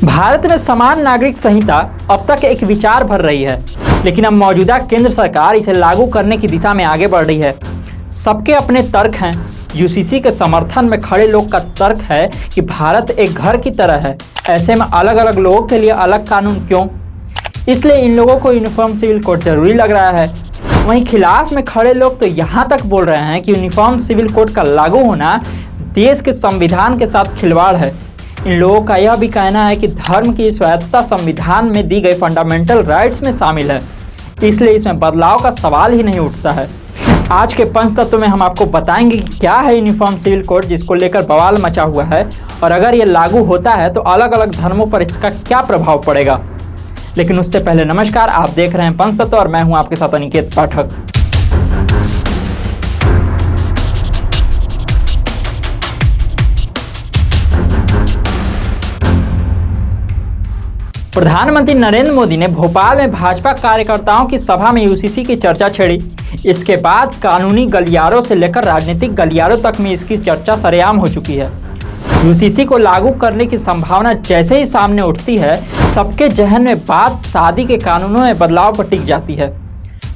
भारत में समान नागरिक संहिता अब तक एक विचार भर रही है, लेकिन अब मौजूदा केंद्र सरकार इसे लागू करने की दिशा में आगे बढ़ रही है। सबके अपने तर्क हैं। यूसीसी के समर्थन में खड़े लोग का तर्क है कि भारत एक घर की तरह है, ऐसे में अलग अलग लोगों के लिए अलग कानून क्यों? इसलिए इन लोगों को यूनिफॉर्म सिविल कोड जरूरी लग रहा है। वहीं खिलाफ में खड़े लोग तो यहाँ तक बोल रहे हैं कि यूनिफॉर्म सिविल कोड का लागू होना देश के संविधान के साथ खिलवाड़ है। इन लोगों का यह भी कहना है कि धर्म की स्वायत्तता संविधान में दी गई फंडामेंटल राइट्स में शामिल है, इसलिए इसमें बदलाव का सवाल ही नहीं उठता है। आज के पंचतत्व में हम आपको बताएंगे कि क्या है यूनिफॉर्म सिविल कोड जिसको लेकर बवाल मचा हुआ है, और अगर ये लागू होता है तो अलग अलग धर्मों पर इसका क्या प्रभाव पड़ेगा। लेकिन उससे पहले नमस्कार, आप देख रहे हैं पंचतत्व और मैं हूं आपके साथ अनिकेत पाठक। प्रधानमंत्री नरेंद्र मोदी ने भोपाल में भाजपा कार्यकर्ताओं की सभा में यूसीसी की चर्चा छेड़ी। इसके बाद कानूनी गलियारों से लेकर राजनीतिक गलियारों तक में इसकी चर्चा सरेआम हो चुकी है। यूसीसी को लागू करने की संभावना जैसे ही सामने उठती है, सबके जहन में बात शादी के कानूनों में बदलाव पर टिक जाती है।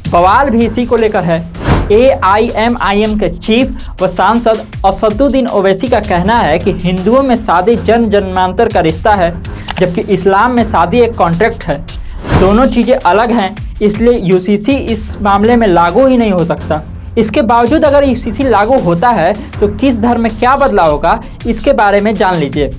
बवाल भी इसी को लेकर है। AIMIM के चीफ व सांसद असदुद्दीन ओवैसी का कहना है कि हिंदुओं में शादी जन्म जन्मांतर का रिश्ता है, जबकि इस्लाम में शादी एक कॉन्ट्रैक्ट है। दोनों चीज़ें अलग हैं, इसलिए यूसीसी इस मामले में लागू ही नहीं हो सकता। इसके बावजूद अगर यूसीसी लागू होता है तो किस धर्म में क्या बदलाव होगा, इसके बारे में जान लीजिए।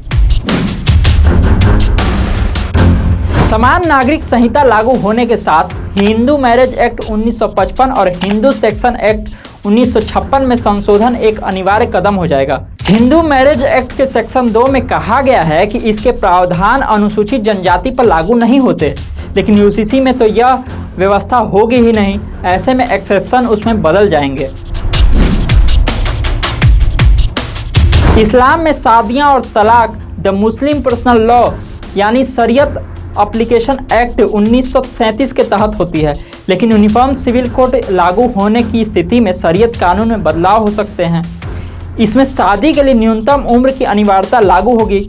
समान नागरिक संहिता लागू होने के साथ हिंदू मैरिज एक्ट 1955 और हिंदू सेक्शन एक्ट 1956 में संशोधन एक अनिवार्य कदम हो जाएगा। हिंदू मैरिज एक्ट के सेक्शन 2 में कहा गया है कि इसके प्रावधान अनुसूचित जनजाति पर लागू नहीं होते, लेकिन यूसीसी में तो यह व्यवस्था होगी ही नहीं। ऐसे में एक्सेप्शन उसमें बदल जाएंगे। इस्लाम में शादियां और तलाक द मुस्लिम पर्सनल लॉ यानी शरीयत एप्लीकेशन एक्ट 1937 के तहत होती है, लेकिन यूनिफॉर्म सिविल कोड लागू होने की स्थिति में शरीयत कानून में बदलाव हो सकते हैं। इसमें शादी के लिए न्यूनतम उम्र की अनिवार्यता लागू होगी।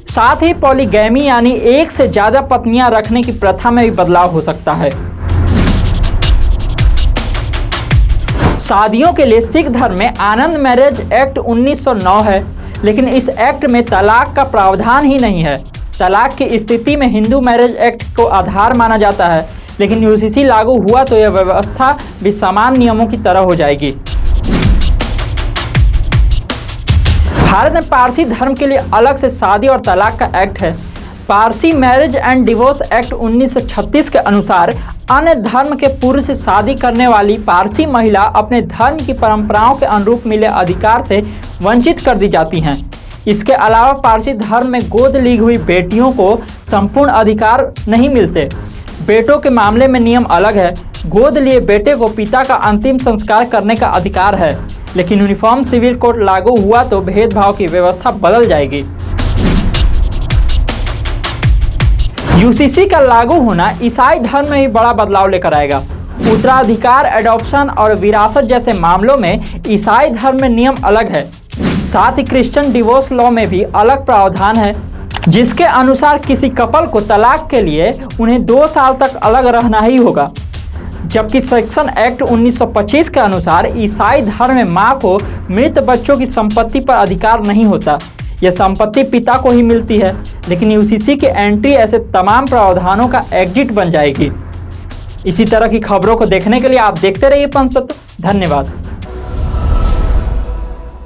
साथ ही पॉलीगैमी यानी एक से ज़्यादा पत्नियां रखने की प्रथा में भी बदलाव हो सकता है। शादियों के लिए सिख धर्म में आनंद मैरिज एक्ट 1909 है, लेकिन इस एक्ट में तलाक का प्रावधान ही नहीं है। तलाक की स्थिति में हिंदू मैरिज एक्ट को आधार माना जाता है, लेकिन यूसीसी लागू हुआ तो यह व्यवस्था भी समान नियमों की तरह हो जाएगी। भारत में पारसी धर्म के लिए अलग से शादी और तलाक का एक्ट है। Parsi marriage and divorce act 1936 के अनुसार अन्य धर्म के पुरुष से शादी करने वाली पारसी महिला अपने धर्म की परंपराओं के अनुरूप मिले अधिकार से वंचित कर दी जाती हैं। इसके अलावा पारसी धर्म में गोद ली हुई बेटियों को संपूर्ण अधिकार नहीं मिलते। बेटों के मामले में नियम अलग है। गोद लिए बेटे को पिता का अंतिम संस्कार करने का अधिकार है, लेकिन यूनिफॉर्म सिविल कोड लागू हुआ तो भेदभाव की व्यवस्था बदल जाएगी। यूसीसी का लागू होना ईसाई धर्म में भी बड़ा बदलाव लेकर आएगा। उत्तराधिकार, एडॉप्शन और विरासत जैसे मामलों में ईसाई धर्म में नियम अलग है। साथ ही क्रिश्चियन डिवोर्स लॉ में भी अलग प्रावधान है, जिसके अनुसार किसी कपल को तलाक के लिए उन्हें 2 साल तक अलग रहना ही होगा। जबकि सेक्शन एक्ट 1925 के अनुसार ईसाई धर्म में मां को मृत बच्चों की संपत्ति पर अधिकार नहीं होता। यह संपत्ति पिता को ही मिलती है, लेकिन यूसीसी की एंट्री ऐसे तमाम प्रावधानों का एग्जिट बन जाएगी। इसी तरह की खबरों को देखने के लिए आप देखते रहिए पंचतत्व। धन्यवाद।